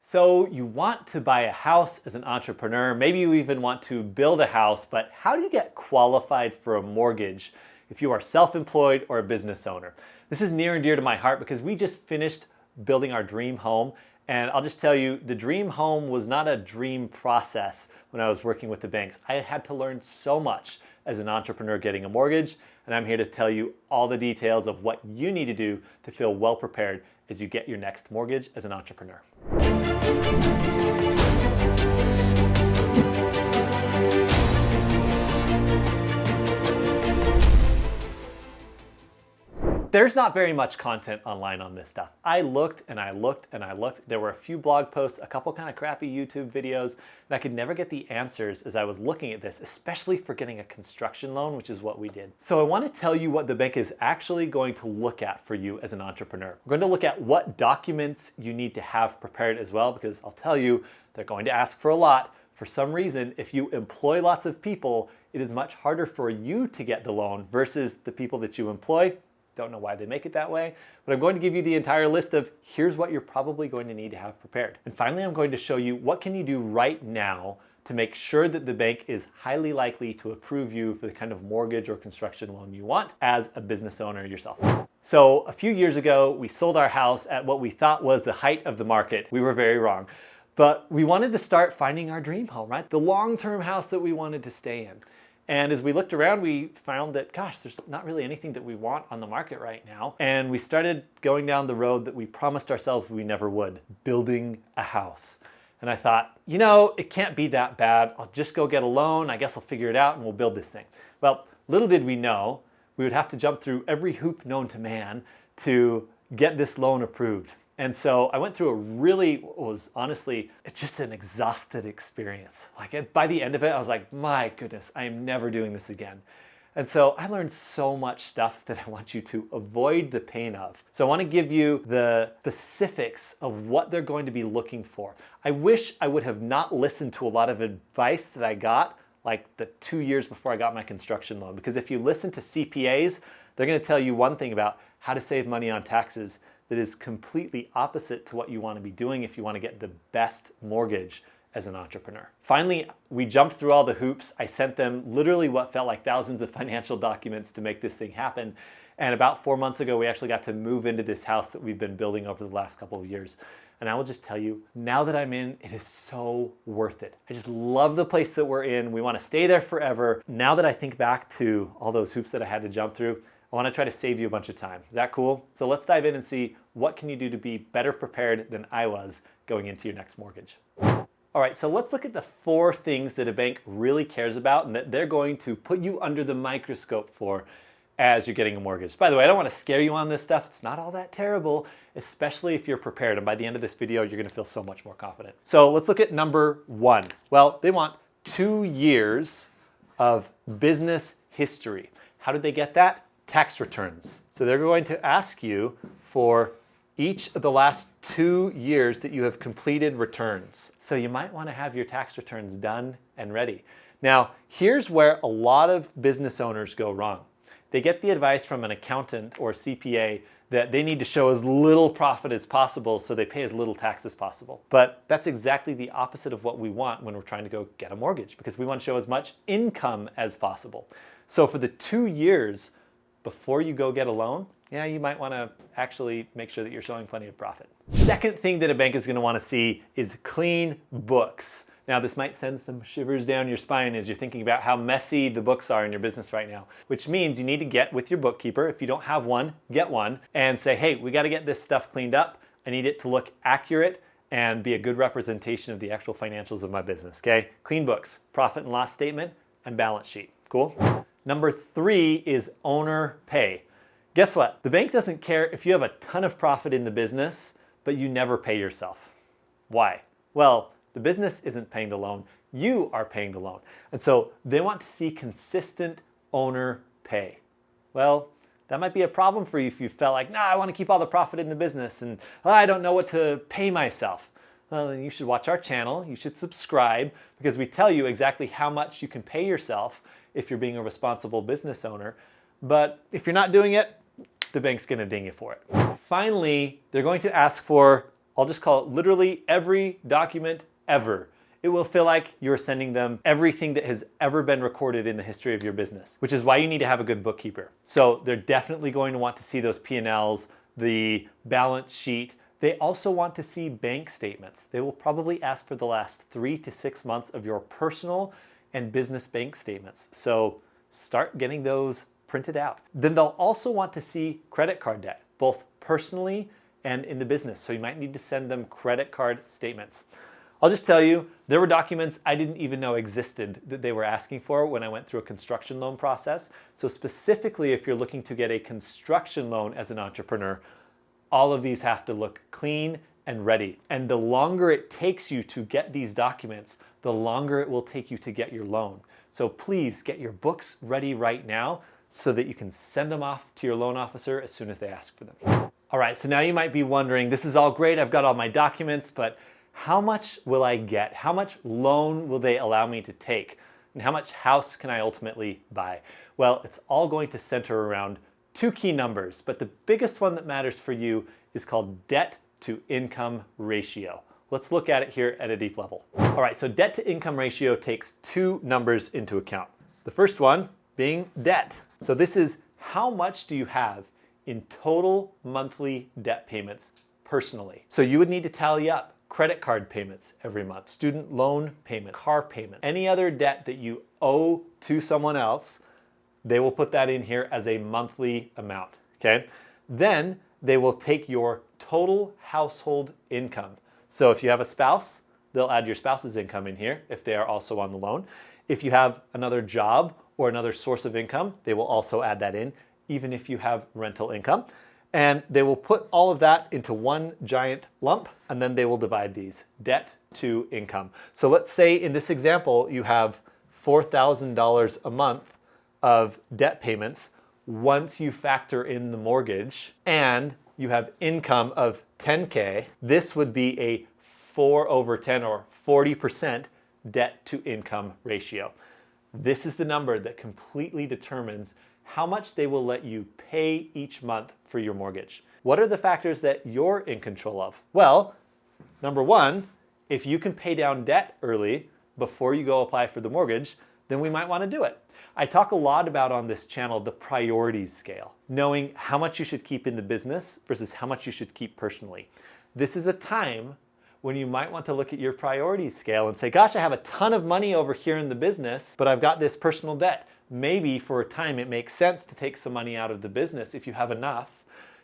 So you want to buy a house as an entrepreneur, maybe you even want to build a house, but how do you get qualified for a mortgage if you are self-employed or a business owner? This is near and dear to my heart because we just finished building our dream home, and I'll just tell you, the dream home was not a dream process when I was working with the banks. I had to learn so much as an entrepreneur getting a mortgage, and I'm here to tell you all the details of what you need to do to feel well prepared as you get your next mortgage as an entrepreneur. There's not very much content online on this stuff. I looked and I looked and I looked. There were a few blog posts, a couple kind of crappy YouTube videos, and I could never get the answers as I was looking at this, especially for getting a construction loan, which is what we did. So I want to tell you what the bank is actually going to look at for you as an entrepreneur. We're going to look at what documents you need to have prepared as well, because I'll tell you, they're going to ask for a lot. For some reason, if you employ lots of people, it is much harder for you to get the loan versus the people that you employ. Don't know why they make it that way, but I'm going to give you the entire list of here's what you're probably going to need to have prepared. And finally, I'm going to show you what can you do right now to make sure that the bank is highly likely to approve you for the kind of mortgage or construction loan you want as a business owner yourself. So a few years ago, we sold our house at what we thought was the height of the market. We were very wrong. But we wanted to start finding our dream home, right? The long-term house that we wanted to stay in. And as we looked around, we found that, gosh, there's not really anything that we want on the market right now. And we started going down the road that we promised ourselves we never would, building a house. And I thought, you know, it can't be that bad. I'll just go get a loan. I guess I'll figure it out and we'll build this thing. Well, little did we know, we would have to jump through every hoop known to man to get this loan approved. And so I went through it's just an exhausted experience. Like by the end of it, I was like, my goodness, I am never doing this again. And so I learned so much stuff that I want you to avoid the pain of. So I want to give you the specifics of what they're going to be looking for. I wish I would have not listened to a lot of advice that I got like the 2 years before I got my construction loan. Because if you listen to CPAs, they're going to tell you one thing about how to save money on taxes that is completely opposite to what you want to be doing if you want to get the best mortgage as an entrepreneur. Finally, we jumped through all the hoops. I sent them literally what felt like thousands of financial documents to make this thing happen. And about 4 months ago, we actually got to move into this house that we've been building over the last couple of years. And I will just tell you, now that I'm in, it is so worth it. I just love the place that we're in. We want to stay there forever. Now that I think back to all those hoops that I had to jump through, I want to try to save you a bunch of time. Is that cool? So let's dive in and see what can you do to be better prepared than I was going into your next mortgage. All right, so let's look at the 4 things that a bank really cares about and that they're going to put you under the microscope for as you're getting a mortgage. By the way, I don't want to scare you on this stuff. It's not all that terrible, especially if you're prepared. And by the end of this video, you're going to feel so much more confident. So let's look at number 1. Well, they want 2 years of business history. How did they get that? Tax returns. So they're going to ask you for each of the last 2 years that you have completed returns. So you might want to have your tax returns done and ready. Now, here's where a lot of business owners go wrong. They get the advice from an accountant or CPA that they need to show as little profit as possible so they pay as little tax as possible. But that's exactly the opposite of what we want when we're trying to go get a mortgage, because we want to show as much income as possible. So for the 2 years before you go get a loan, yeah, you might want to actually make sure that you're showing plenty of profit. Second thing that a bank is going to want to see is clean books. Now, this might send some shivers down your spine as you're thinking about how messy the books are in your business right now, which means you need to get with your bookkeeper. If you don't have one, get one and say, hey, we got to get this stuff cleaned up. I need it to look accurate and be a good representation of the actual financials of my business, okay? Clean books, profit and loss statement, and balance sheet. Cool? Number 3 is owner pay. Guess what? The bank doesn't care if you have a ton of profit in the business, but you never pay yourself. Why? Well, the business isn't paying the loan. You are paying the loan. And so they want to see consistent owner pay. Well, that might be a problem for you if you felt like, I want to keep all the profit in the business and I don't know what to pay myself. Well, then you should watch our channel. You should subscribe because we tell you exactly how much you can pay yourself if you're being a responsible business owner. But if you're not doing it, the bank's going to ding you for it. Finally, they're going to ask for I'll just call it literally every document ever. It will feel like you're sending them everything that has ever been recorded in the history of your business, which is why you need to have a good bookkeeper. So they're definitely going to want to see those P&Ls, the balance sheet. They also want to see bank statements. They will probably ask for the last 3 to 6 months of your personal and business bank statements. So start getting those printed out. Then they'll also want to see credit card debt, both personally and in the business. So you might need to send them credit card statements. I'll just tell you, there were documents I didn't even know existed that they were asking for when I went through a construction loan process. So specifically, if you're looking to get a construction loan as an entrepreneur, all of these have to look clean and ready. And the longer it takes you to get these documents, the longer it will take you to get your loan. So please get your books ready right now so that you can send them off to your loan officer as soon as they ask for them. All right, so now you might be wondering, this is all great, I've got all my documents, but how much will I get? How much loan will they allow me to take? And how much house can I ultimately buy? Well, it's all going to center around 2 key numbers, but the biggest one that matters for you is called debt to income ratio. Let's look at it here at a deep level. All right, so debt to income ratio takes 2 numbers into account. The first one being debt. So this is how much do you have in total monthly debt payments personally. So you would need to tally up credit card payments every month, student loan payment, car payment, any other debt that you owe to someone else. They will put that in here as a monthly amount, okay? Then they will take your total household income. So if you have a spouse, they'll add your spouse's income in here if they are also on the loan. If you have another job or another source of income, they will also add that in, even if you have rental income. And they will put all of that into one giant lump, and then they will divide these, debt to income. So let's say in this example, you have $4,000 a month of debt payments once you factor in the mortgage, and you have income of 10K, this would be a 4/10 or 40% debt to income ratio. This is the number that completely determines how much they will let you pay each month for your mortgage. What are the factors that you're in control of? Well, number one, if you can pay down debt early before you go apply for the mortgage, then we might want to do it. I talk a lot about on this channel the priorities scale, knowing how much you should keep in the business versus how much you should keep personally. This is a time when you might want to look at your priorities scale and say, gosh, I have a ton of money over here in the business, but I've got this personal debt. Maybe for a time it makes sense to take some money out of the business if you have enough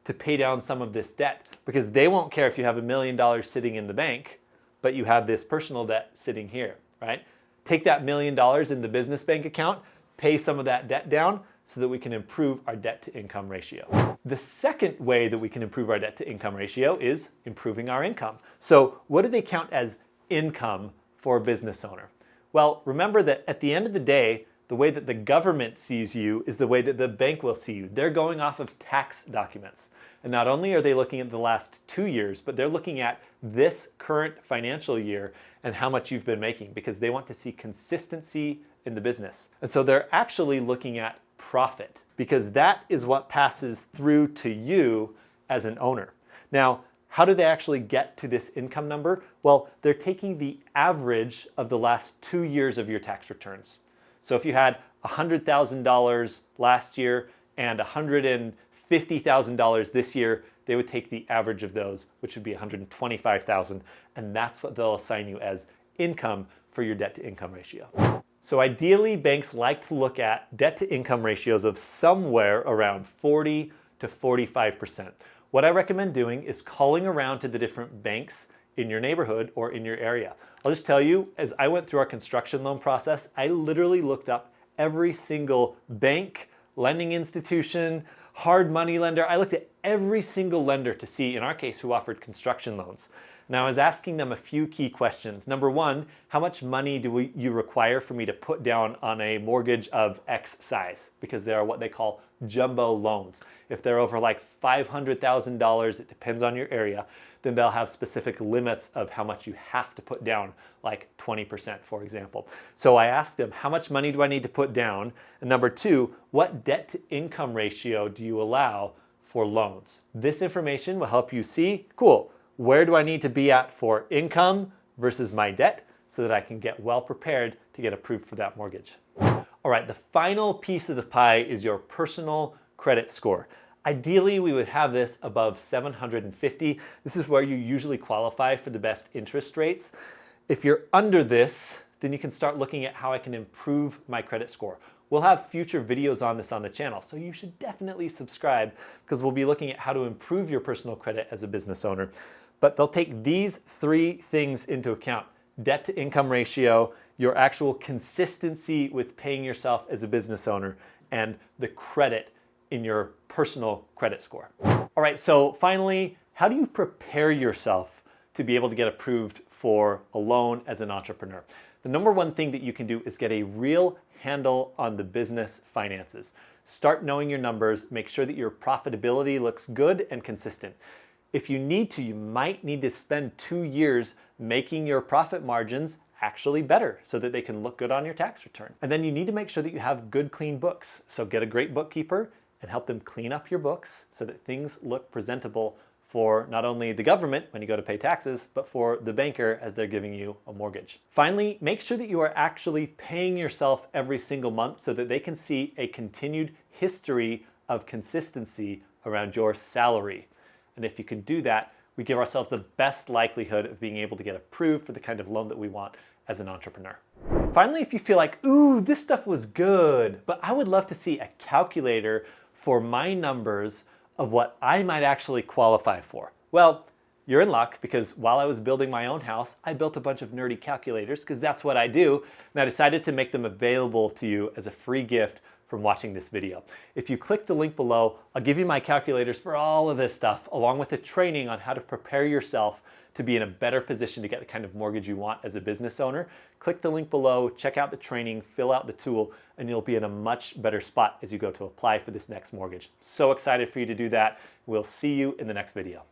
to pay down some of this debt, because they won't care if you have $1 million sitting in the bank, but you have this personal debt sitting here, right? Take that $1 million in the business bank account, pay some of that debt down so that we can improve our debt to income ratio. The second way that we can improve our debt to income ratio is improving our income. So what do they count as income for a business owner? Well, remember that at the end of the day, the way that the government sees you is the way that the bank will see you. They're going off of tax documents. And not only are they looking at the last 2 years, but they're looking at this current financial year and how much you've been making, because they want to see consistency in the business. And so they're actually looking at profit, because that is what passes through to you as an owner. Now, how do they actually get to this income number? Well, they're taking the average of the last 2 years of your tax returns. So if you had $100,000 last year and $150,000 this year, they would take the average of those, which would be $125,000, and that's what they'll assign you as income for your debt to income ratio. So ideally, banks like to look at debt to income ratios of somewhere around 40 to 45%. What I recommend doing is calling around to the different banks in your neighborhood or in your area. I'll just tell you, as I went through our construction loan process, I literally looked up every single bank, lending institution, hard money lender. I looked at every single lender to see, in our case, who offered construction loans. Now, I was asking them a few key questions. Number one, how much money do you require for me to put down on a mortgage of X size? Because they are what they call jumbo loans. If they're over like $500,000, it depends on your area, then they'll have specific limits of how much you have to put down, like 20%, for example. So I asked them, how much money do I need to put down? And number two, what debt to income ratio do you allow for loans? This information will help you see, cool, where do I need to be at for income versus my debt so that I can get well prepared to get approved for that mortgage. All right, the final piece of the pie is your personal credit score. Ideally, we would have this above 750. This is where you usually qualify for the best interest rates. If you're under this, then you can start looking at how I can improve my credit score. We'll have future videos on this on the channel, so you should definitely subscribe because we'll be looking at how to improve your personal credit as a business owner. But they'll take these 3 things into account: debt to income ratio, your actual consistency with paying yourself as a business owner, and the credit in your personal credit score. All right, so finally, how do you prepare yourself to be able to get approved for a loan as an entrepreneur? The number one thing that you can do is get a real handle on the business finances. Start knowing your numbers, make sure that your profitability looks good and consistent. If you need to, you might need to spend 2 years making your profit margins actually better so that they can look good on your tax return. And then you need to make sure that you have good, clean books. So get a great bookkeeper and help them clean up your books so that things look presentable for not only the government when you go to pay taxes, but for the banker as they're giving you a mortgage. Finally, make sure that you are actually paying yourself every single month so that they can see a continued history of consistency around your salary. And if you can do that, we give ourselves the best likelihood of being able to get approved for the kind of loan that we want as an entrepreneur. Finally, if you feel like, ooh, this stuff was good, but I would love to see a calculator for my numbers of what I might actually qualify for. Well, you're in luck because while I was building my own house, I built a bunch of nerdy calculators because that's what I do, and I decided to make them available to you as a free gift from watching this video. If you click the link below, I'll give you my calculators for all of this stuff, along with the training on how to prepare yourself to be in a better position to get the kind of mortgage you want as a business owner. Click the link below, check out the training, fill out the tool, and you'll be in a much better spot as you go to apply for this next mortgage. So excited for you to do that. We'll see you in the next video.